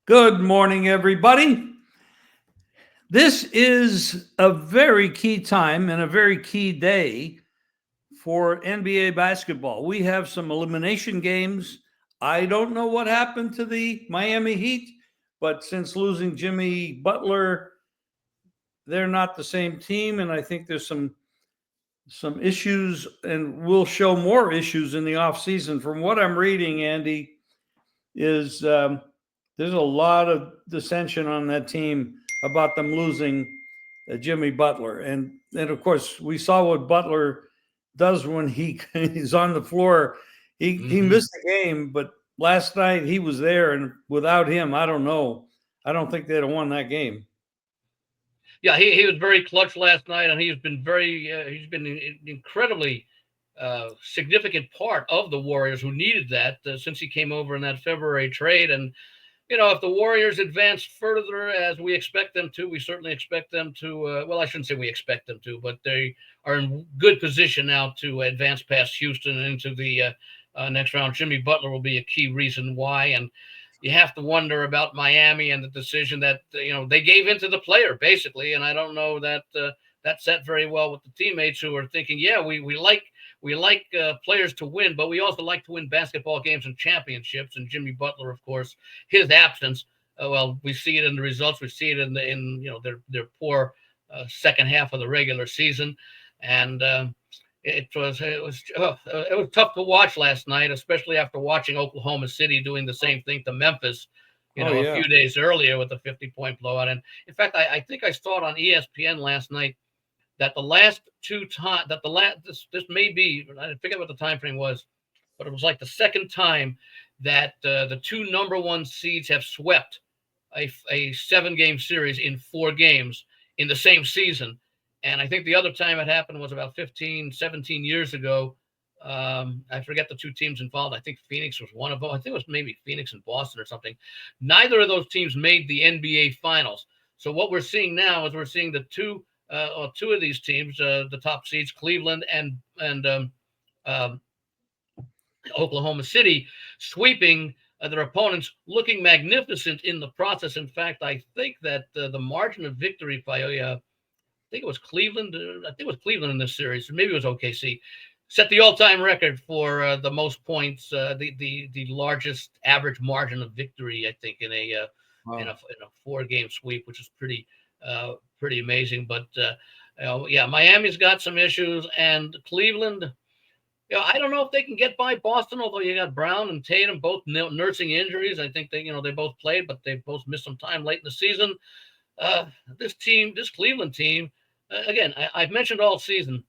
Good morning, everybody. This is a very key time and a very key day for NBA basketball. We have some elimination games. I don't know what happened to the Miami Heat, but since losing Jimmy Butler, they're not the same team, and I think there's some issues, and we'll show more issues in the offseason. From what I'm reading, Andy, is there's a lot of dissension on that team about them losing Jimmy Butler, and of course we saw what Butler does when he's on the floor. He missed the game, but last night he was there, and without him, I don't know. I don't think they'd have won that game. Yeah, he was very clutch last night, and he's been an incredibly significant part of the Warriors who needed that since he came over in that February trade. And if the Warriors advance further as we expect them to, we certainly expect them to. Well, I shouldn't say we expect them to, but they are in good position now to advance past Houston and into the next round. Jimmy Butler will be a key reason why, and you have to wonder about Miami and the decision that they gave into the player basically, and I don't know that that set very well with the teammates who are thinking, yeah, we like players to win, but we also like to win basketball games and championships. And Jimmy Butler, of course, his absence. Well, we see it in the results. We see it in their poor second half of the regular season, and it was tough to watch last night, especially after watching Oklahoma City doing the same thing to Memphis. Oh A yeah. few days earlier with a 50-point blowout. And in fact, I think I saw it on ESPN last night that the last two times that the last this may be, I forget what the time frame was, but it was like the second time that the two number one seeds have swept a 7-game series in 4 games in the same season. And I think the other time it happened was about 15, 17 years ago. I forget the two teams involved. I think Phoenix was one of them. I think it was maybe Phoenix and Boston or something. Neither of those teams made the NBA Finals. So what we're seeing now is we're seeing the two of these teams, the top seeds, Cleveland and Oklahoma City, sweeping their opponents, looking magnificent in the process. In fact, I think that the margin of victory by I think it was Cleveland. I think it was Cleveland in this series, or maybe it was OKC. Set the all-time record for the most points, the largest average margin of victory, I think, in a Wow. 4-game sweep, which is pretty amazing. But yeah, Miami's got some issues, and Cleveland. I don't know if they can get by Boston, although you got Brown and Tatum both nursing injuries. I think they both played, but they both missed some time late in the season. Uh, this Cleveland team, again, I've mentioned all season,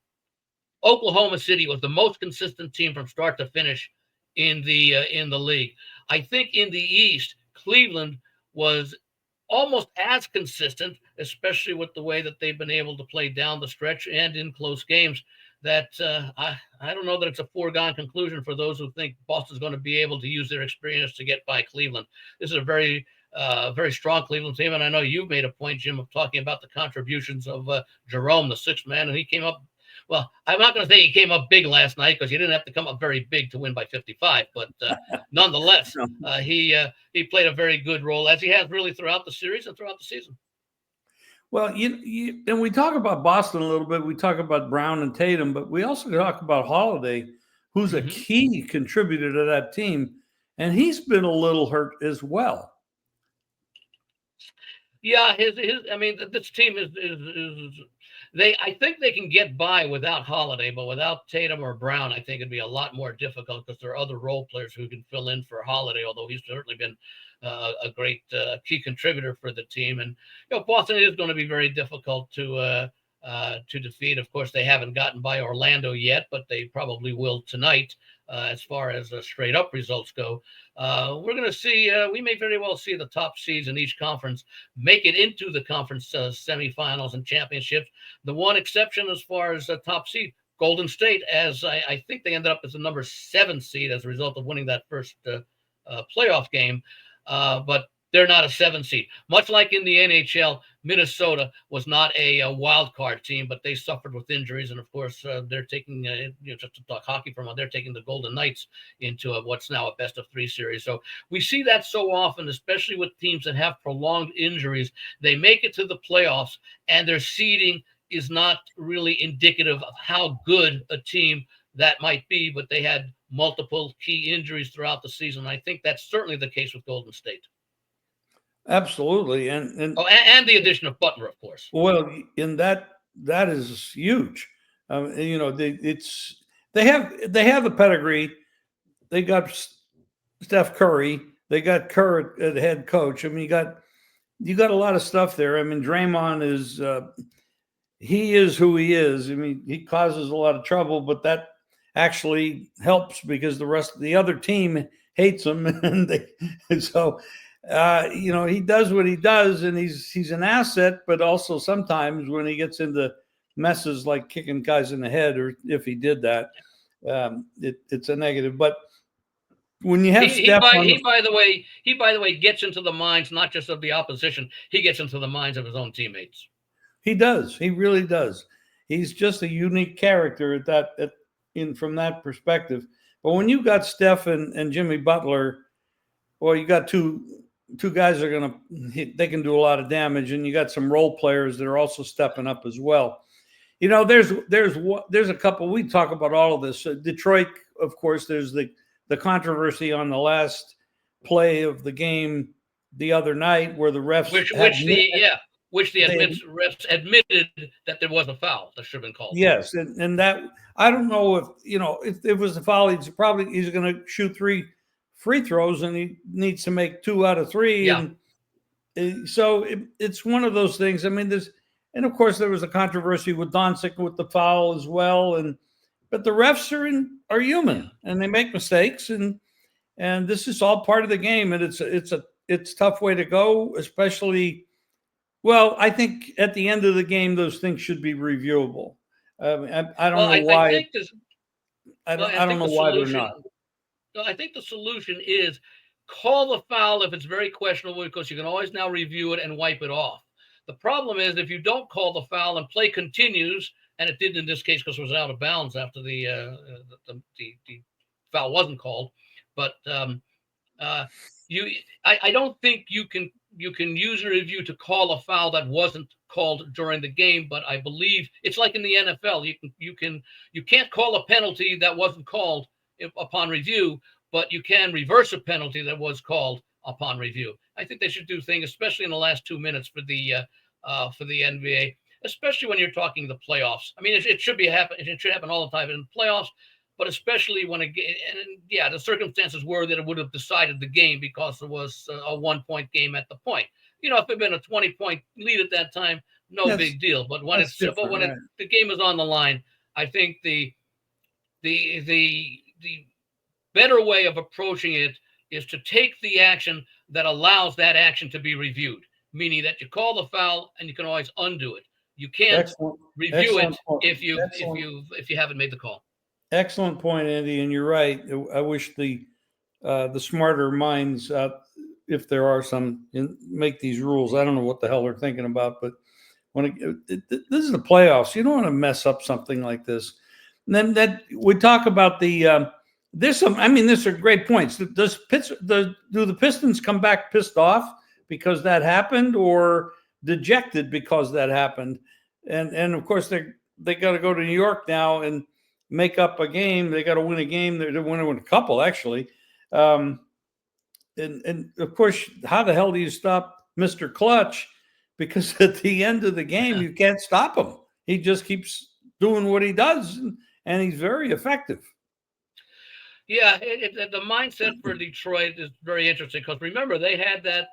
Oklahoma City was the most consistent team from start to finish in the league. I think in the East, Cleveland was almost as consistent, especially with the way that they've been able to play down the stretch and in close games. That I don't know that it's a foregone conclusion for those who think Boston's going to be able to use their experience to get by Cleveland. This is a very strong Cleveland team, and I know you've made a point, Jim, of talking about the contributions of Jerome, the sixth man, and he came up. Well, I'm not going to say he came up big last night because he didn't have to come up very big to win by 55, but nonetheless, he played a very good role, as he has really throughout the series and throughout the season. Well, and we talk about Boston a little bit. We talk about Brown and Tatum, but we also talk about Holiday, who's a Mm-hmm. key contributor to that team, and he's been a little hurt as well. Yeah, his. I mean, this team is they. I think they can get by without Holiday, but without Tatum or Brown, I think it'd be a lot more difficult because there are other role players who can fill in for Holiday. Although he's certainly been a great key contributor for the team, and Boston is going to be very difficult to defeat. Of course, they haven't gotten by Orlando yet, but they probably will tonight. As far as straight up results go, we're going to see. We may very well see the top seeds in each conference make it into the conference semifinals and championships. The one exception as far as the top seed, Golden State, as I think they ended up as the number 7 seed as a result of winning that first playoff game. But they're not a 7 seed. Much like in the NHL, Minnesota was not a wild card team, but they suffered with injuries, and of course they're taking just to talk hockey for a moment, they're taking the Golden Knights into what's now a best of three series. So we see that so often, especially with teams that have prolonged injuries. They make it to the playoffs, and their seeding is not really indicative of how good a team that might be, but they had multiple key injuries throughout the season. I think that's certainly the case with Golden State. Absolutely, and and the addition of Butler, of course. well, in that is huge. They have the pedigree. They got Steph Curry. They got Kerr at head coach. I mean, you got a lot of stuff there. I mean, Draymond is he is who he is. I mean, he causes a lot of trouble, but that actually helps because the rest of the other team hates him, and so he does what he does, and he's an asset. But also sometimes when he gets into messes like kicking guys in the head, or if he did that, it's a negative. But when you have Steph by the way gets into the minds not just of the opposition, he gets into the minds of his own teammates. He does. He really does. He's just a unique character from that perspective. But when you got Steph and Jimmy Butler, well, you got two guys that are they can do a lot of damage, and you got some role players that are also stepping up as well. There's a couple. We talk about all of this. Detroit, of course. There's the controversy on the last play of the game the other night where the refs which the refs admitted that there was a foul that should have been called. Yes, and that I don't know if it was a foul, he's going to shoot 3 free throws, and he needs to make 2 out of 3. Yeah. And so it's one of those things. I mean, and of course there was a controversy with Doncic with the foul as well, but the refs are human, and they make mistakes, and this is all part of the game, and it's a tough way to go, especially. Well, I think at the end of the game, those things should be reviewable. I don't know why. I don't know why they're not. I think the solution is call the foul if it's very questionable, because you can always now review it and wipe it off. The problem is if you don't call the foul and play continues, and it did in this case because it was out of bounds after the foul wasn't called. But I don't think you can use a review to call a foul that wasn't called during the game. But I believe it's like in the NFL. You can't call a penalty that wasn't called upon review, but you can reverse a penalty that was called upon review. I think they should do things, especially in the last 2 minutes for the NBA, especially when you're talking the playoffs. I mean, it should happen. It should happen all the time in the playoffs, but especially when the circumstances were that it would have decided the game because it was a 1-point game at the point. If it had been a 20-point lead at that time, big deal. But when the game is on the line, I think the better way of approaching it is to take the action that allows that action to be reviewed, meaning that you call the foul and you can always undo it. You can't review it if you haven't made the call. Excellent point, Andy, and you're right. I wish the smarter minds, if there are some, make these rules. I don't know what the hell they're thinking about, but this is the playoffs. You don't want to mess up something like this. And then that we talk about there's some. I mean, these are great points. Do the Pistons come back pissed off because that happened, or dejected because that happened? And of course they got to go to New York now and make up a game. They got to win a game. They're going to win a couple, actually. And of course, how the hell do you stop Mr. Clutch? Because at the end of the game, you can't stop him. He just keeps doing what he does, and he's very effective. Yeah, the mindset for Detroit is very interesting because remember they had that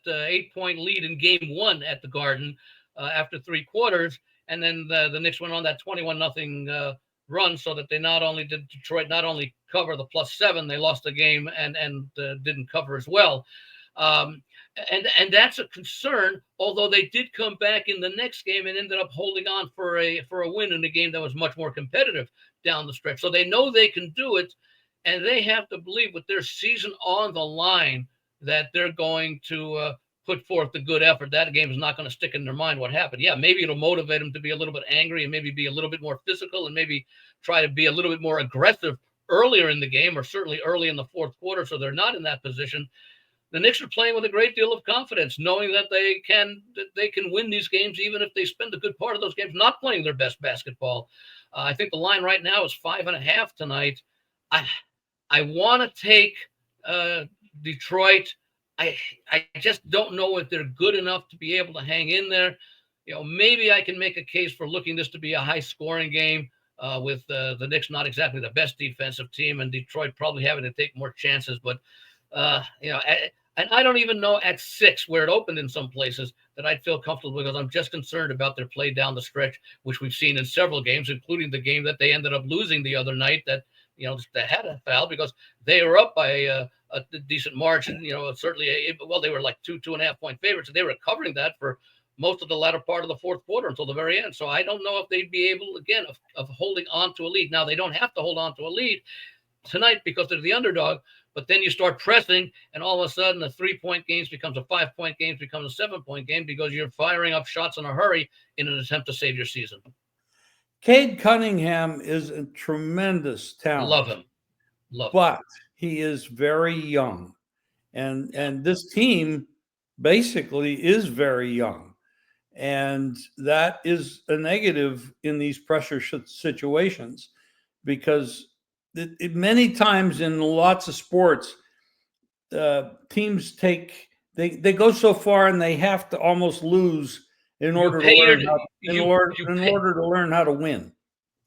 8-point lead in Game 1 at the Garden after 3 quarters, and then the Knicks went on that 21-0 run, so that Detroit not only cover the +7, they lost the game and didn't cover as well, and that's a concern. Although they did come back in the next game and ended up holding on for a win in a game that was much more competitive down the stretch, so they know they can do it. And they have to believe with their season on the line that they're going to put forth the good effort, that game is not going to stick in their mind what happened. Yeah, maybe it'll motivate them to be a little bit angry and maybe be a little bit more physical and maybe try to be a little bit more aggressive earlier in the game, or certainly early in the fourth quarter, so they're not in that position. The Knicks are playing with a great deal of confidence, knowing that they can win these games, even if they spend a good part of those games not playing their best basketball. I think the line right now is 5.5 tonight. I want to take Detroit. I I just don't know if they're good enough to be able to hang in there. Maybe I can make a case for looking this to be a high scoring game, with the Knicks not exactly the best defensive team and Detroit probably having to take more chances. But and I don't even know at 6 where it opened in some places that I'd feel comfortable, because I'm just concerned about their play down the stretch, which we've seen in several games, including the game that they ended up losing the other night. That they had a foul because they were up by a decent margin. Certainly, well, they were like 2.5 point favorites, and they were covering that for most of the latter part of the fourth quarter until the very end. So I don't know if they'd be able, again, of holding on to a lead. Now, they don't have to hold on to a lead tonight because they're the underdog, but then you start pressing, and all of a sudden a 3-point game becomes a 5-point game, becomes a 7-point game, because you're firing up shots in a hurry in an attempt to save your season. Cade Cunningham is a tremendous talent. Love him. But he is very young. And this team basically is very young. And that is a negative in these pressure situations, because many times in lots of sports, teams they go so far and they have to almost lose in order to learn how to win.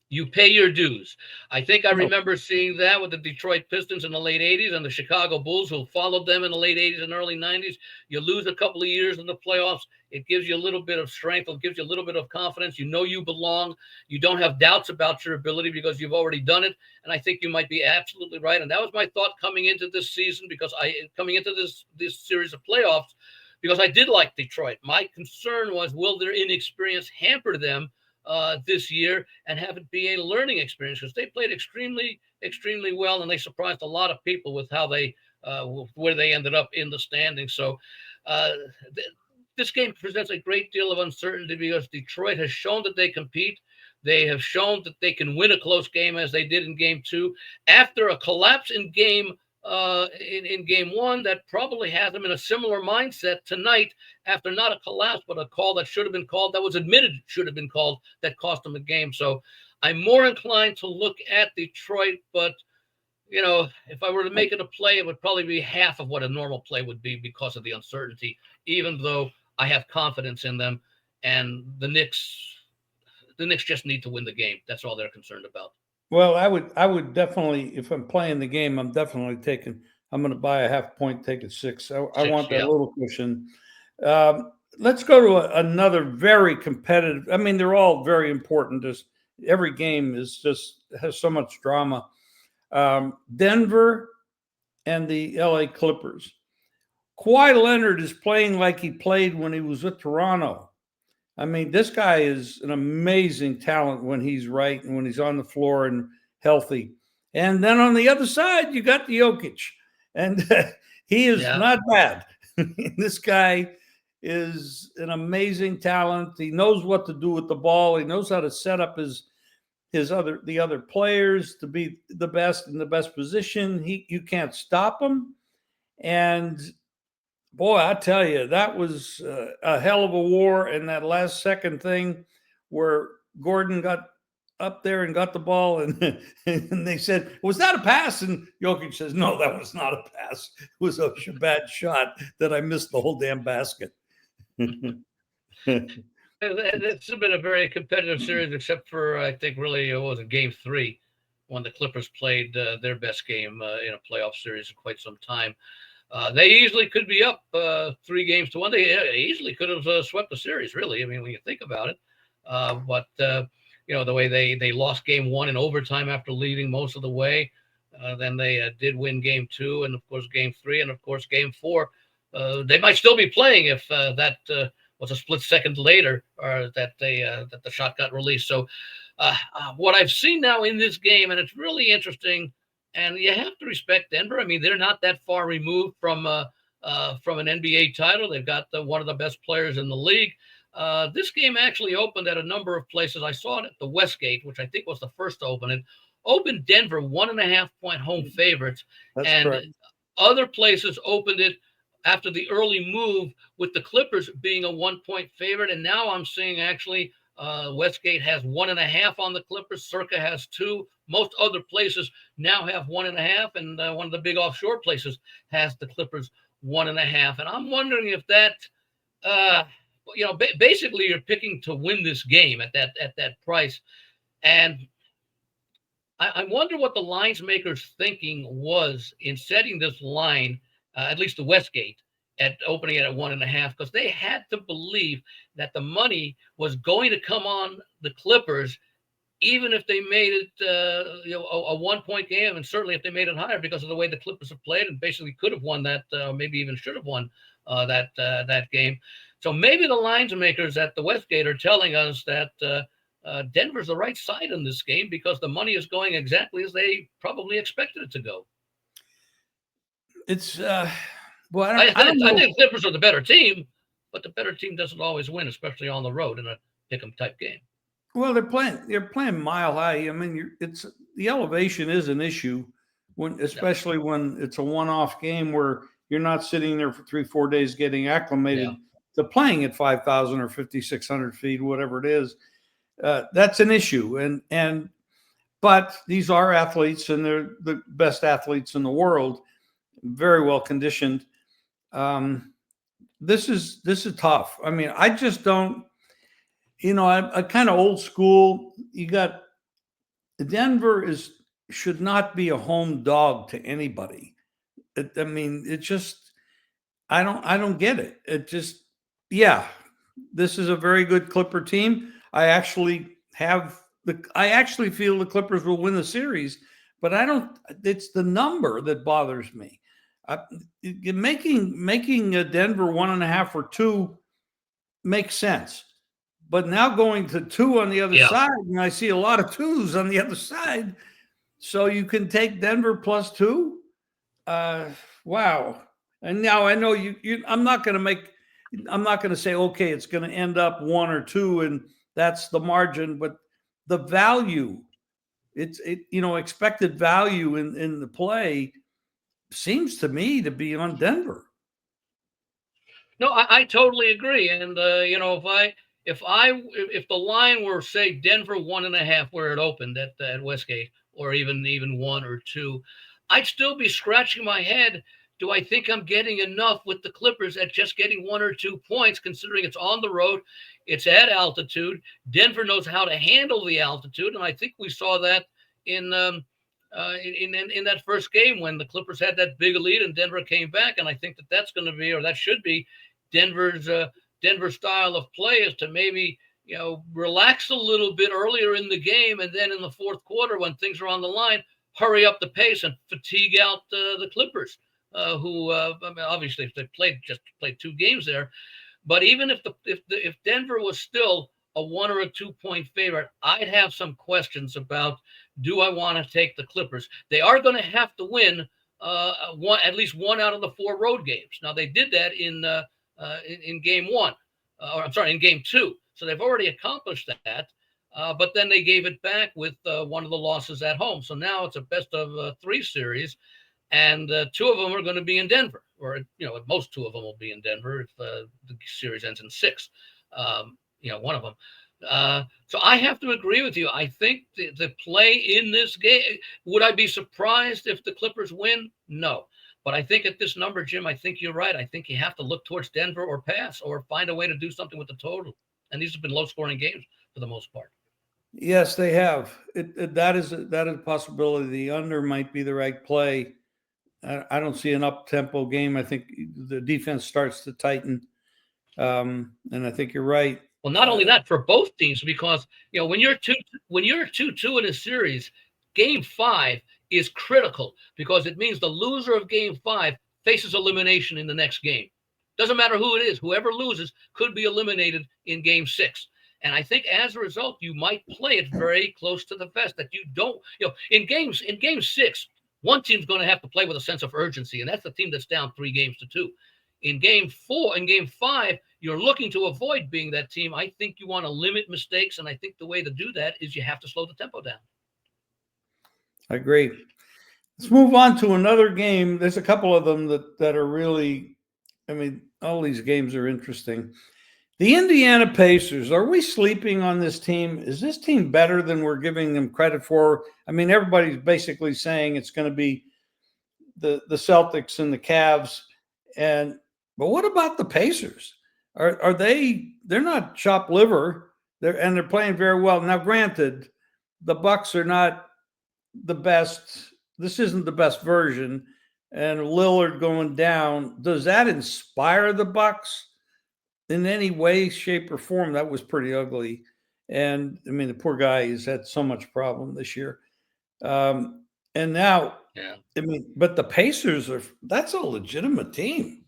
You pay your dues. I think I remember seeing that with the Detroit Pistons in the late 80s and the Chicago Bulls, who followed them in the late 80s and early 90s. You lose a couple of years in the playoffs. It gives you a little bit of strength. It gives you a little bit of confidence. You belong. You don't have doubts about your ability because you've already done it. And I think you might be absolutely right. And that was my thought coming into this season, coming into this series of playoffs, because I did like Detroit. My concern was, will their inexperience hamper them this year and have it be a learning experience, because they played extremely, extremely well, and they surprised a lot of people with how where they ended up in the standings. So this game presents a great deal of uncertainty, because Detroit has shown that they compete. They have shown that they can win a close game, as they did in game 2. After a collapse in game game 1, that probably has them in a similar mindset tonight, after not a collapse, but a call that should have been called, that was admitted should have been called, that cost them a game. So I'm more inclined to look at Detroit, but if I were to make it a play, it would probably be half of what a normal play would be, because of the uncertainty, even though I have confidence in them. And the Knicks just need to win the game. That's all they're concerned about. Well, I would definitely, if I'm playing the game, I'm going to buy a half point, take it 6. I want that little cushion. Let's go to another very competitive. I mean, they're all very important. Every game has so much drama. Denver and the LA Clippers. Kawhi Leonard is playing like he played when he was with Toronto. I mean, this guy is an amazing talent when he's right and when he's on the floor and healthy. And then on the other side, you got the Jokic, and he is not bad. This guy is an amazing talent. He knows what to do with the ball. He knows how to set up the other players to be the best in the best position. You can't stop him. And boy, I tell you, that was a hell of a war. And that last second thing where Gordon got up there and got the ball, and they said, was that a pass? And Jokic says, no, that was not a pass. It was a bad shot that I missed the whole damn basket. It's been a very competitive series, except for, I think, really, it was game 3 when the Clippers played their best game in a playoff series in quite some time. They easily could be up 3-1. They easily could have swept the series, really. I mean, when you think about it. But the way they lost game 1 in overtime after leading most of the way. Then they did win game 2, and of course game 3, and of course game 4. They might still be playing if that was a split second later, or that the shot got released. So what I've seen now in this game, and it's really interesting, and you have to respect Denver. I mean, they're not that far removed from from an NBA title. They've got one of the best players in the league. This game actually opened at a number of places. I saw it at the Westgate, which I think was the first to open it. Opened Denver 1.5-point home favorites, That's and correct. other places opened it after the early move with the Clippers being a 1-point favorite. And now I'm seeing actually Westgate has 1.5 on the Clippers. Circa has 2. Most other places now have 1.5, and one of the big offshore places has the Clippers 1.5. And I'm wondering if that, basically you're picking to win this game at that price. And I wonder what the lines makers thinking was in setting this line, at least the Westgate, at opening it at 1.5, because they had to believe that the money was going to come on the Clippers, even if they made it a 1-point game, and certainly if they made it higher because of the way the Clippers have played and basically could have won that, maybe even should have won that game. So maybe the lines makers at the Westgate are telling us that Denver's the right side in this game because the money is going exactly as they probably expected it to go. It's well, I don't think know. the Clippers are the better team, but the better team doesn't always win, especially on the road in a pick'em type game. Well, they're playing mile high. I mean, it's the elevation is an issue especially when it's a one-off game where you're not sitting there for 3-4 days getting acclimated to playing at 5,000 or 5,600 feet, whatever it is. That's an issue, but these are athletes, and they're the best athletes in the world, very well conditioned. This is tough. I mean, I just don't. I'm kind of old school. You got Denver should not be a home dog to anybody. I mean, it just I don't get it. It just this is a very good Clipper team. I actually feel the Clippers will win the series, but I don't. It's the number that bothers me. Making a Denver 1.5 or 2 makes sense. But now going to 2 on the other side, and I see a lot of 2s on the other side. So you can take Denver plus 2. Wow. And now I know I'm not going to say, okay, it's going to end up 1 or 2 and that's the margin, but the value, expected value in the play seems to me to be on Denver. No, I totally agree. And if the line were, say, Denver 1.5 where it opened at Westgate, or even 1 or 2, I'd still be scratching my head. Do I think I'm getting enough with the Clippers at just getting 1 or 2 points, considering it's on the road, it's at altitude. Denver knows how to handle the altitude, and I think we saw that in that first game when the Clippers had that big lead and Denver came back. And I think that's going to be, or that should be, Denver's style of play, is to maybe relax a little bit earlier in the game, and then in the fourth quarter when things are on the line, hurry up the pace and fatigue out the Clippers, who obviously if they played 2 games there. But even if Denver was still a 1 or a 2-point favorite, I'd have some questions about, do I want to take the Clippers? They are going to have to win at least 1 out of the 4 road games. Now they did that in game 1, in game 2. So they've already accomplished that. But then they gave it back with one of the losses at home. So now it's a best of 3 series, and 2 of them are going to be in Denver, or at most 2 of them will be in Denver if the series ends in 6. One of them. So I have to agree with you. I think the play in this game, would I be surprised if the Clippers win? No. But I think at this number, Jim, I think you're right. I think you have to look towards Denver or pass, or find a way to do something with the total. And these have been low-scoring games for the most part. Yes, they have. That is a possibility. The under might be the right play. I don't see an up-tempo game. I think the defense starts to tighten, and I think you're right. Well, not only that, for both teams, because when you're 2-2 in a series, Game 5 is critical, because it means the loser of Game 5 faces elimination in the next game. Doesn't matter who it is. Whoever loses could be eliminated in Game 6. And I think as a result, you might play it very close to the vest, that you don't, in Game 6, one team's going to have to play with a sense of urgency, and that's the team that's down 3 games to 2. In game 5, you're looking to avoid being that team. I think you want to limit mistakes, and I think the way to do that is you have to slow the tempo down. I agree. Let's move on to another game. There's a couple of them that are really, I mean, all these games are interesting. The Indiana Pacers, are we sleeping on this team? Is this team better than we're giving them credit for? I mean, everybody's basically saying it's going to be the Celtics and the Cavs. But what about the Pacers? Are they're not chopped liver. They're playing very well. Now, granted, the Bucks are not the best. This isn't the best version. And Lillard going down, does that inspire the Bucks in any way, shape, or form? That was pretty ugly. And I mean, the poor guy has had so much problem this year. And now, Yeah. I mean, but the Pacers that's a legitimate team.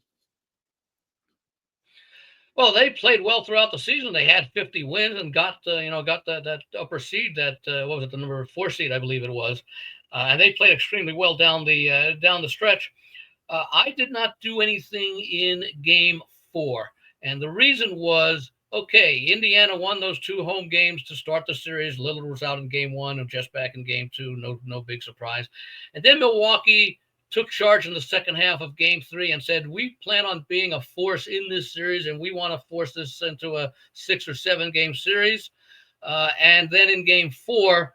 Well, they played well throughout the season. They had 50 wins and got that upper seed. That what was it, the number 4 seed, I believe it was, and they played extremely well down the stretch. I did not do anything in game 4, and the reason was, okay, Indiana won those 2 home games to start the series. Lillard was out in game 1 and just back in game 2. No big surprise. And then Milwaukee took charge in the second half of game 3 and said, we plan on being a force in this series, and we want to force this into a 6 or 7 game series. And then in game 4,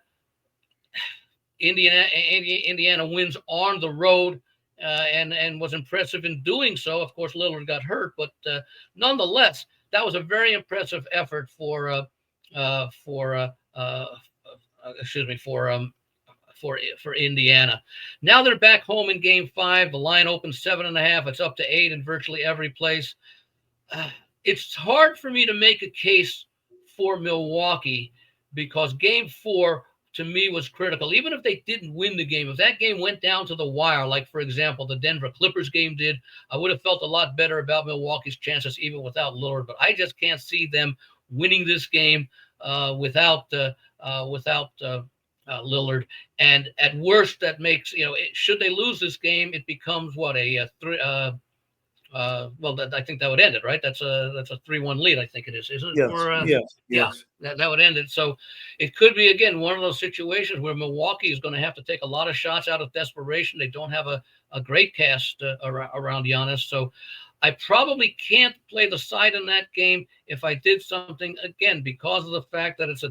Indiana wins on the road, and was impressive in doing so. Of course, Lillard got hurt, but nonetheless, that was a very impressive effort for Indiana. Now they're back home in game 5. The line opens 7.5. It's up to 8 in virtually every place. It's hard for me to make a case for Milwaukee because game 4 to me was critical. Even if they didn't win the game, if that game went down to the wire, like for example the Denver Clippers game did, I would have felt a lot better about Milwaukee's chances even without Lillard. But I just can't see them winning this game without Lillard. And at worst, that makes, should they lose this game, it becomes what, a 3. I think that would end it, right? That's a 3-1 lead. I think it is, isn't it? Yes, yes. Yeah, that would end it. So it could be again one of those situations where Milwaukee is going to have to take a lot of shots out of desperation. They don't have a great cast around Giannis, so I probably can't play the side in that game. If I did something, again, because of the fact that it's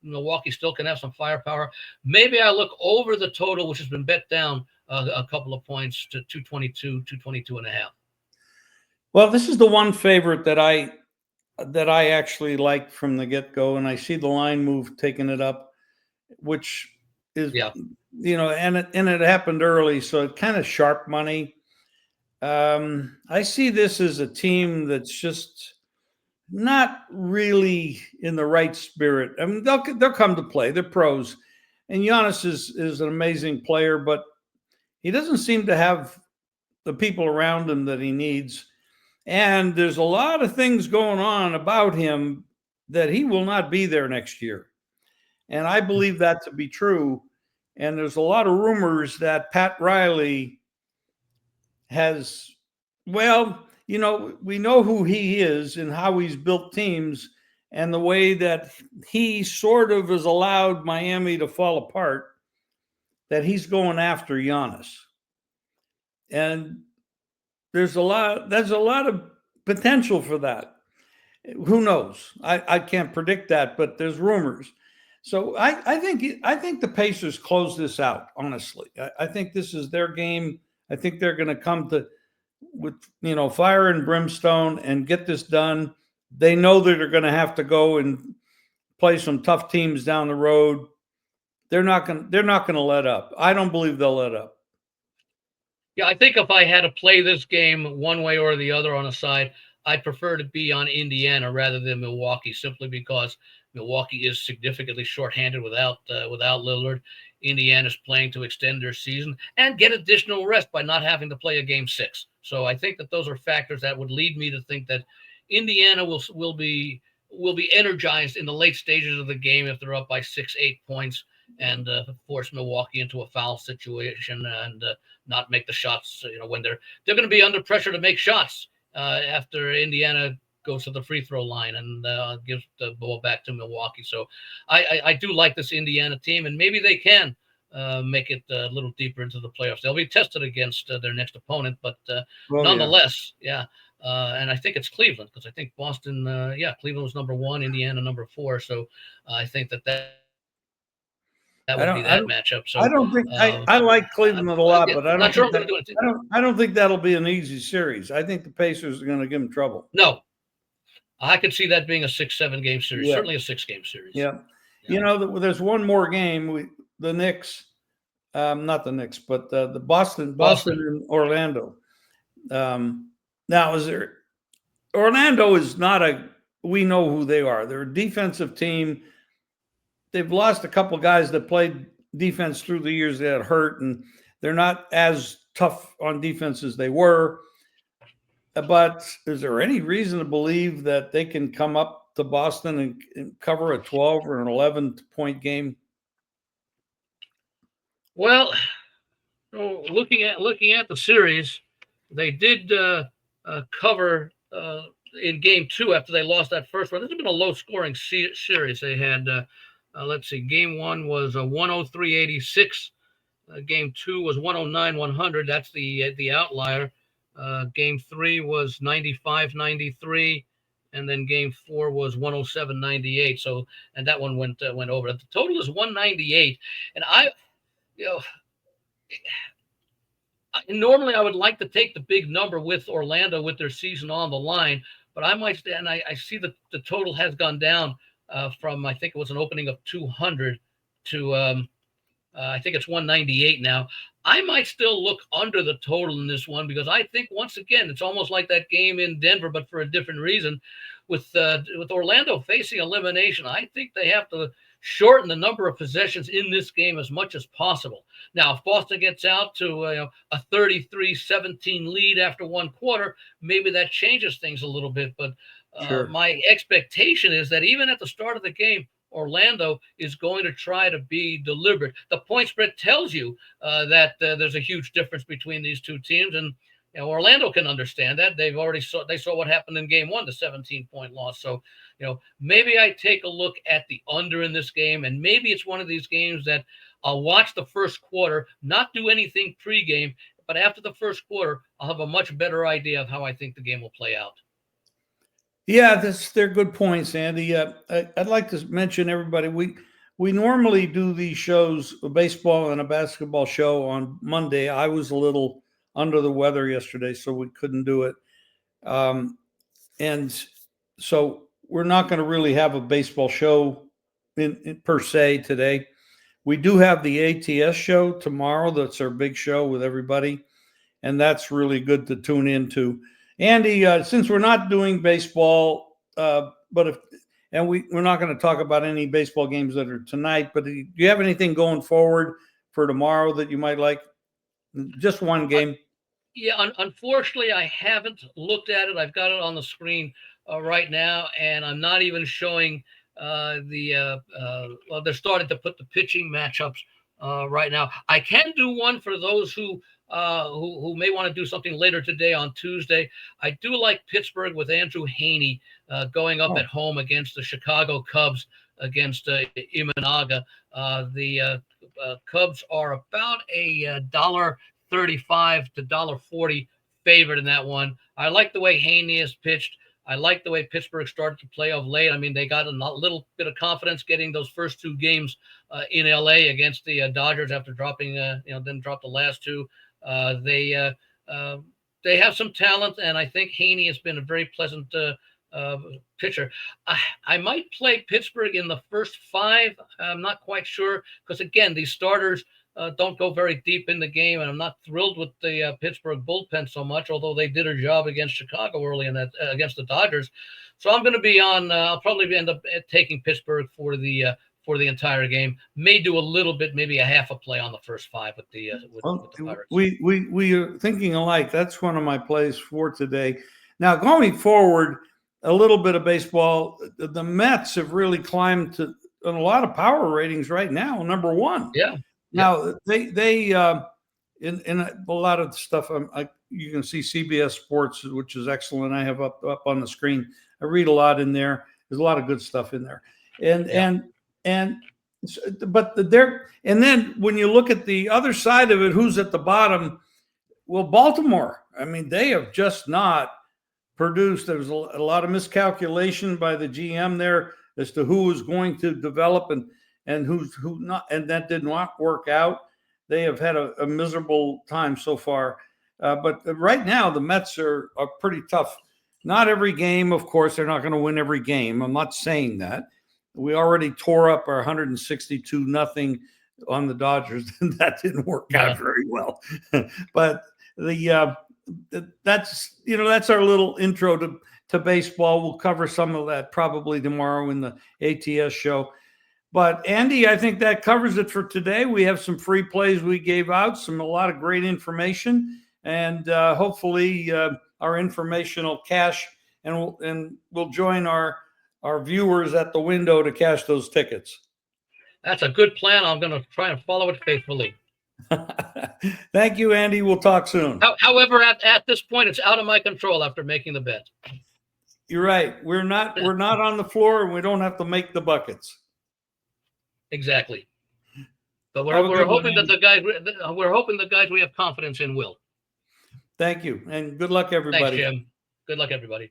Milwaukee still can have some firepower, maybe I look over the total, which has been bet down a couple of points to 222 and a half. Well, this is the one favorite that I actually liked from the get-go, and I see the line move taking it up, which is, and it happened early, so it kind of sharp money. I see this as a team that's just not really in the right spirit. I mean, they'll come to play. They're pros, and Giannis is an amazing player, but he doesn't seem to have the people around him that he needs. And there's a lot of things going on about him that he will not be there next year. And I believe that to be true. And there's a lot of rumors that Pat Riley has, well, we know who he is and how he's built teams and the way that he sort of has allowed Miami to fall apart, that he's going after Giannis. And there's a lot of potential for that. Who knows? I can't predict that, but there's rumors. So I think the Pacers close this out. Honestly, I think this is their game. I think they're going to come with fire and brimstone and get this done. They know that they're going to have to go and play some tough teams down the road. They're not going to let up. I don't believe they'll let up. Yeah, I think if I had to play this game one way or the other on a side, I'd prefer to be on Indiana rather than Milwaukee, simply because Milwaukee is significantly shorthanded without Lillard. Indiana's playing to extend their season and get additional rest by not having to play a game 6. So I think that those are factors that would lead me to think that Indiana will be energized in the late stages of the game if they're up by 6-8 points. and force Milwaukee into a foul situation and not make the shots. When they're going to be under pressure to make shots after Indiana goes to the free throw line and gives the ball back to Milwaukee. So I do like this Indiana team, and maybe they can make it a little deeper into the playoffs. They'll be tested against their next opponent, but Well, yeah. nonetheless, yeah. And I think it's Cleveland, because I think Boston, Cleveland was number 1, Indiana number 4. So I think that I would be don't, I that don't, matchup. I So don't think I like Cleveland a lot, yeah, but I not don't sure think I'm going to do anything. I don't think that'll be an easy series. I think the Pacers are going to give them trouble. No, I could see that being a 6-7 game series. Yeah. Certainly a 6-game series. Yeah. There's one more game. The Knicks, not the Knicks, but the Boston and Orlando. Now, Orlando is not we know who they are. They're a defensive team. They've lost a couple guys that played defense through the years that hurt, and they're not as tough on defense as they were. But is there any reason to believe that they can come up to Boston and cover a 12 or an 11-point game? Well, looking at the series, they did cover in game 2 after they lost that first one. This has been a low-scoring series. They had, let's see, game 1 was 103-86. Game 2 was 109-100. That's the outlier. Game 3 was 95-93, and then game 4 was 107-98. So, and that one went over. The total is 198, and normally I would like to take the big number with Orlando with their season on the line, but I might stand. I see that the total has gone down from, I think it was an opening of 200 to I think it's 198 now. I might still look under the total in this one, because I think, once again, it's almost like that game in Denver, but for a different reason. With Orlando facing elimination, I think they have to shorten the number of possessions in this game as much as possible. Now, if Boston gets out to a 33-17 lead after one quarter, maybe that changes things a little bit. But Sure. My expectation is that even at the start of the game, Orlando is going to try to be deliberate. The point spread tells you that there's a huge difference between these two teams, and Orlando can understand that. They saw what happened in game 1, the 17-point loss. So, maybe I take a look at the under in this game, and maybe it's one of these games that I'll watch the first quarter, not do anything pregame, but after the first quarter, I'll have a much better idea of how I think the game will play out. Yeah, they're good points, Andy. I'd like to mention, everybody, we normally do these shows, a baseball and a basketball show, on Monday. I was a little under the weather yesterday, so we couldn't do it. And so we're not going to really have a baseball show in per se today. We do have the ATS show tomorrow. That's our big show with everybody, and that's really good to tune into. Andy, since we're not doing baseball, we're not going to talk about any baseball games that are tonight, but do you have anything going forward for tomorrow that you might like? Just one game. Yeah, unfortunately, I haven't looked at it. I've got it on the screen right now, and I'm not even showing well, they're starting to put the pitching matchups right now. I can do one for those who may want to do something later today on Tuesday. I do like Pittsburgh with Andrew Haney going up at home against the Chicago Cubs against Imanaga. The Cubs are about a $1.35 to $1.40 favorite in that one. I like the way Haney has pitched. I like the way Pittsburgh started to play of late. I mean, they got a little bit of confidence getting those first 2 games in LA against the Dodgers after dropping, then dropped the last 2. They have some talent, and I think Haney has been a very pleasant pitcher. I might play Pittsburgh in the first 5. I'm not quite sure, because, again, these starters don't go very deep in the game, and I'm not thrilled with the Pittsburgh bullpen so much, although they did a job against Chicago early in that against the Dodgers. So I'm going to be on. I'll probably end up taking Pittsburgh for the entire game. May do a little bit, maybe a half a play on the first 5 with the Pirates. We are thinking alike. That's one of my plays for today. Now, going forward, a little bit of baseball. The Mets have really climbed to in a lot of power ratings right now, number one. Yeah. Now they in a lot of stuff. You can see CBS Sports, which is excellent. I have up on the screen. I read a lot in there. There's a lot of good stuff in there, and but there. And then when you look at the other side of it, who's at the bottom? Well, Baltimore. I mean, they have just not produced. There was a lot of miscalculation by the GM there as to who was going to develop and who not, and that did not work out. They have had a miserable time so far. But right now, the Mets are pretty tough. Not every game, of course, they're not going to win every game. I'm not saying that. We already tore up our 162-0 on the Dodgers, and that didn't work out very well. But that's our little intro to baseball. We'll cover some of that probably tomorrow in the ATS show. But Andy, I think that covers it for today. We have some free plays we gave out, a lot of great information, and hopefully our information will cash, and we'll join our viewers at the window to cash those tickets. That's a good plan. I'm going to try and follow it faithfully. Thank you, Andy. We'll talk soon. However, at this point, it's out of my control after making the bet. You're right. We're not on the floor, and we don't have to make the buckets. Exactly. But we're hoping that the guys we have confidence in will. Thank you, and good luck, everybody. Thanks, Jim. Good luck, everybody.